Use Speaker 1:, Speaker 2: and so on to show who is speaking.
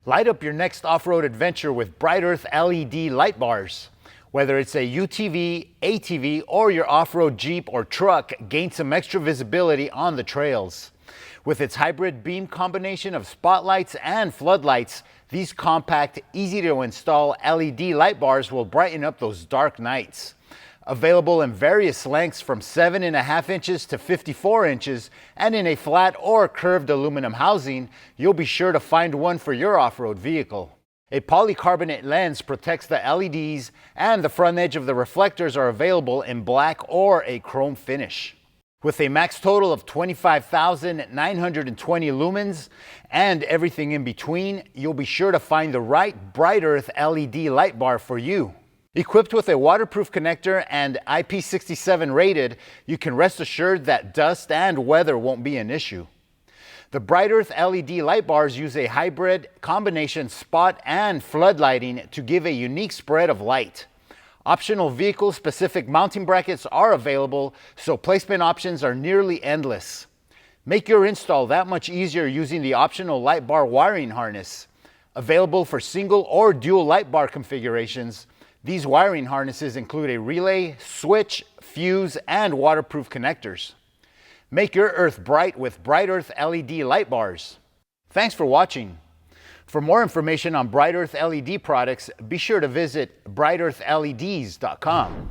Speaker 1: Light up your next off-road adventure with Bright Earth LED light bars. Whether it's a UTV, ATV, or your off-road Jeep or truck, gain some extra visibility on the trails. With its hybrid beam combination of spotlights and floodlights, these compact, easy-to-install LED light bars will brighten up those dark nights. Available in various lengths from 7.5 inches to 54 inches, and in a flat or curved aluminum housing, you'll be sure to find one for your off-road vehicle. A polycarbonate lens protects the LEDs, and the front edge of the reflectors are available in black or a chrome finish. With a max total of 25,920 lumens and everything in between, you'll be sure to find the right Bright Earth LED light bar for you. Equipped with a waterproof connector and IP67 rated, you can rest assured that dust and weather won't be an issue. The Bright Earth LED light bars use a hybrid combination spot and floodlighting to give a unique spread of light. Optional vehicle-specific mounting brackets are available, so placement options are nearly endless. Make your install that much easier using the optional light bar wiring harness. Available for single or dual light bar configurations, these wiring harnesses include a relay, switch, fuse, and waterproof connectors. Make your earth bright with Bright Earth LED light bars. Thanks for watching. For more information on Bright Earth LED products, be sure to visit brightearthleds.com.